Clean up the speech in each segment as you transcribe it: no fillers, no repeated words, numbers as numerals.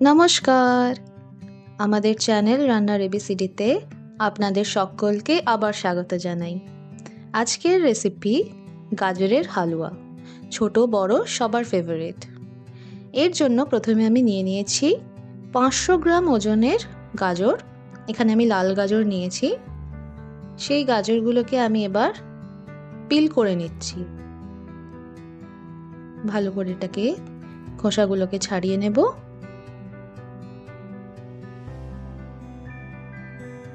নমস্কার, আমাদের চ্যানেল রান্নার এবিসিডিতে আপনাদের সকলকে আবার স্বাগত জানাই। আজকের রেসিপি গাজরের হালুয়া, ছোট বড় সবার ফেভারিট। এর জন্য প্রথমে আমি নিয়ে নিয়েছি 500 গ্রাম ওজনের গাজর। এখানে আমি লাল গাজর নিয়েছি। সেই গাজরগুলোকে আমি এবার পিল করে নিচ্ছি। ভালো করে এটাকে খোসাগুলোকে ছাড়িয়ে নেব।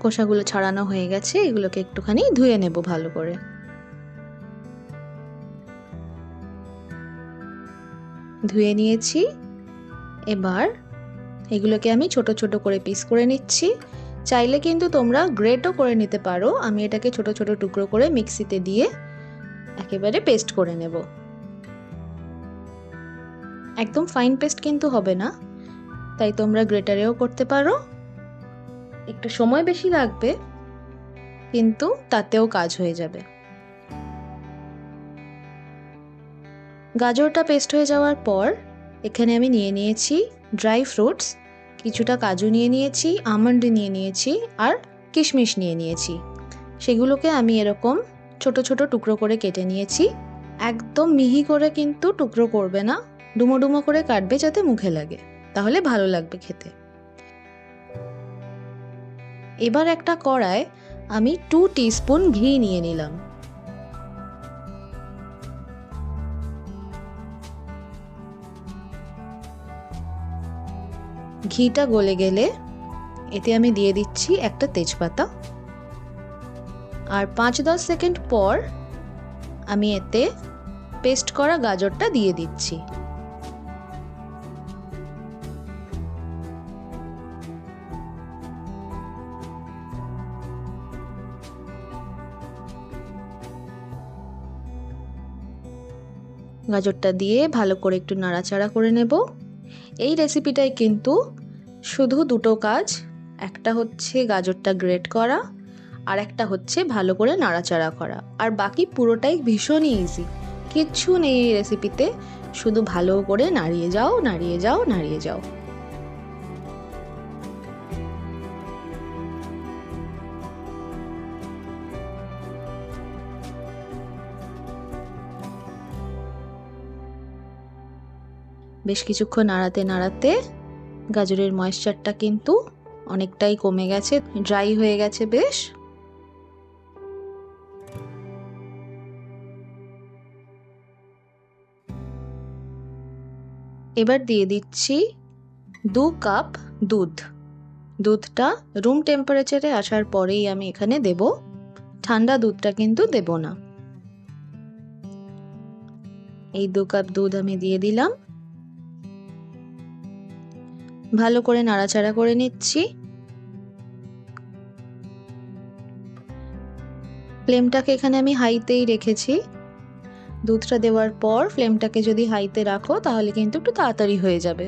খোসাগুলো ছাড়ানো হয়ে গেছে, এগুলোকে একটুখানি ধুয়ে নেব ভালো করে। ধুয়ে নিয়েছি। এবার এগুলোকে আমি ছোট ছোট করে পিস করে নিচ্ছি। চাইলে কিন্তু তোমরা গ্রেটও করে নিতে পারো। আমি এটাকে ছোট ছোট টুকরো করে মিক্সিতে দিয়ে একেবারে পেস্ট করে নেব। একদম ফাইন পেস্ট কিন্তু হবে না, তাই তোমরা গ্রেটারেও করতে পারো। একটু সময় বেশি লাগবে, কিন্তু তাতেও কাজ হয়ে যাবে। গাজরটা পেস্ট হয়ে যাওয়ার পর এখানে আমি নিয়ে নিয়েছি ড্রাই ফ্রুটস। কিছুটা কাজু নিয়ে নিয়েছি, আমন্ড নিয়ে নিয়েছি, আর কিশমিশ নিয়ে নিয়েছি। সেগুলোকে আমি এরকম ছোট ছোট টুকরো করে কেটে নিয়েছি। একদম মিহি করে কিন্তু টুকরো করবে না, ডুমো ডুমো করে কাটবে যাতে মুখে লাগে, তাহলে ভালো লাগবে খেতে। এবার একটা কড়ায় আমি 2 টিস্পুন ঘি নিয়ে নিলাম। ঘিটা গলে গেলে এতে আমি দিয়ে দিচ্ছি একটা তেজপাতা, আর 5-10 সেকেন্ড পর আমি এতে পেস্ট করা গাজরটা দিয়ে দিচ্ছি। গাজরটা দিয়ে ভালো করে একটু নাড়াচাড়া করে নেব। এই রেসিপিটাই কিন্তু শুধু দুটো কাজ, একটা হচ্ছে গাজরটা গ্রেট করা, আর একটা হচ্ছে ভালো করে নাড়াচাড়া করা। আর বাকি পুরোটাই ভীষণই ইজি, কিচ্ছু নেই এই রেসিপিতে, শুধু ভালো করে নাড়িয়ে যাও নাড়িয়ে যাও নাড়িয়ে যাও। বেশ কিছুক্ষণ নাড়াতে নাড়াতে গাজরের ময়েশ্চারটা কিন্তু অনেকটাই কমে গেছে, ড্রাই হয়ে গেছে বেশ। এবার দিয়ে দিচ্ছি 2 কাপ দুধ। দুধটা রুম টেম্পারেচারে আসার পরেই আমি এখানে দেব, ঠান্ডা দুধটা কিন্তু দেব না। এই 2 কাপ দুধ আমি দিয়ে দিলাম। ভালো করে নাড়াচাড়া করে নিচ্ছি। ফ্লেমটাকে এখানে আমি হাইতেই রেখেছি। দুধটা দেওয়ার পর ফ্লেমটাকে যদি হাইতে রাখো তাহলে কিন্তু একটু তাড়াতাড়ি হয়ে যাবে।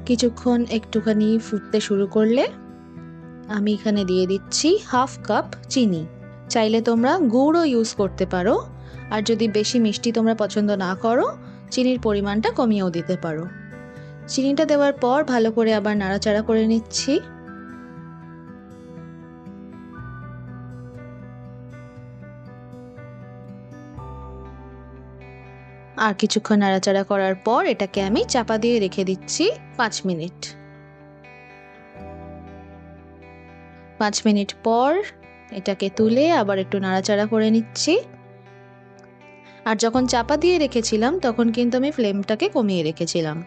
কিছুক্ষণ একটুখানি ফুটতে শুরু করলে আমি এখানে দিয়ে দিচ্ছি 1/2 কাপ চিনি। চাইলে তোমরা গুড়ও ইউজ করতে পারো, আর যদি বেশি মিষ্টি তোমরা পছন্দ না করো চিনির পরিমাণটা কমিয়েও দিতে পারো। চিনিটা দেওয়ার পর ভালো করে আবার নাড়াচাড়া করে নিচ্ছি। আর কিছুক্ষণ নাড়াচাড়া করার পর এটাকে আমি চাপা দিয়ে রেখে দিচ্ছি 5 মিনিট। 5 মিনিট পর এটাকে তুলে আবার একটু নাড়াচাড়া করে নিচ্ছি। আর যখন চাপা দিয়ে রেখেছিলাম তখন কিন্তু আমি ফ্লেমটাকে কমিয়ে রেখেছিলাম।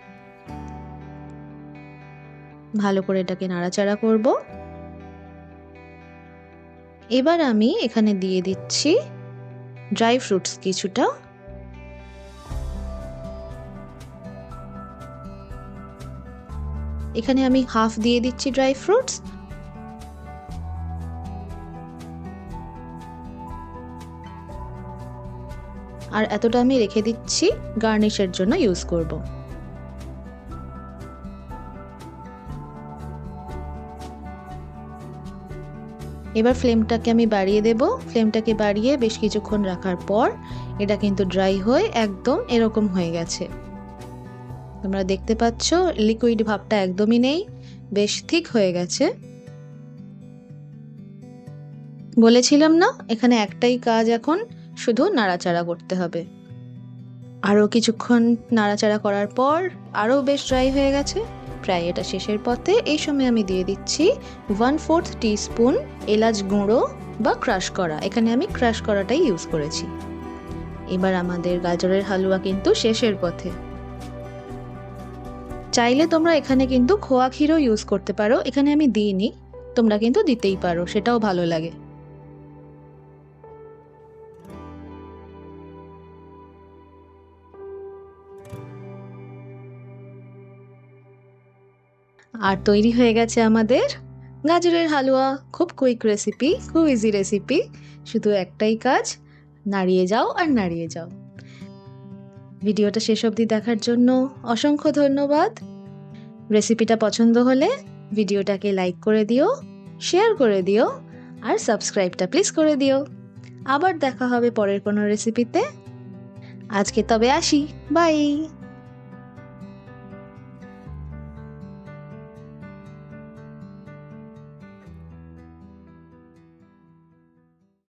ভালো করে এটাকে নাড়াচাড়া করব। এবার আমি এখানে দিয়ে দিচ্ছি ড্রাই ফ্রুটস কিছুটা। এখানে আমি হাফ দিয়ে দিচ্ছি ড্রাই ফ্রুটস। আর এতটা আমি রেখে দিচ্ছি গার্নিশের জন্য ইউজ করব। এবার ফ্লেমটাকে আমি বাড়িয়ে দেব। ফ্লেমটাকে বাড়িয়ে বেশ কিছুক্ষণ রাখার পর এটা কিন্তু ড্রাই হয়ে একদম এরকম হয়ে গেছে। তোমরা দেখতে পাচ্ছ লিকুইড ভাবটা একদমই নেই, বেশ ঠিক হয়ে গেছে। বলেছিলাম না, এখানে একটাই কাজ এখন, শুধু নাড়াচাড়া করতে হবে। আরও কিছুক্ষণ নাড়াচাড়া করার পর আরও বেশ ড্রাই হয়ে গেছে, প্রায় এটা শেষের পথে। এই সময় আমি দিয়ে দিচ্ছি 1/4 টিস্পুন এলাচ গুঁড়ো বা ক্রাশ করা। এখানে আমি ক্রাশ করাটাই ইউজ করেছি। এবার আমাদের গাজরের হালুয়া কিন্তু শেষের পথে। চাইলে তোমরা এখানে কিন্তু খোয়া ক্ষীরও ইউজ করতে পারো, এখানে আমি দিইনি, তোমরা কিন্তু দিতেই পারো, সেটাও ভালো লাগে। আর তৈরি হয়ে গেছে আমাদের গাজরের হালুয়া। খুব কুইক রেসিপি, খুব ইজি রেসিপি, শুধু একটাই কাজ, নাড়িয়ে যাও আর নাড়িয়ে যাও। ভিডিওটা শেষ অবধি দেখার জন্য অসংখ্য ধন্যবাদ। রেসিপিটা পছন্দ হলে ভিডিওটাকে লাইক করে দিও, শেয়ার করে দিও আর সাবস্ক্রাইবটা প্লিজ করে দিও। আবার দেখা হবে পরের কোনো রেসিপিতে। আজকে তবে আসি, বাই।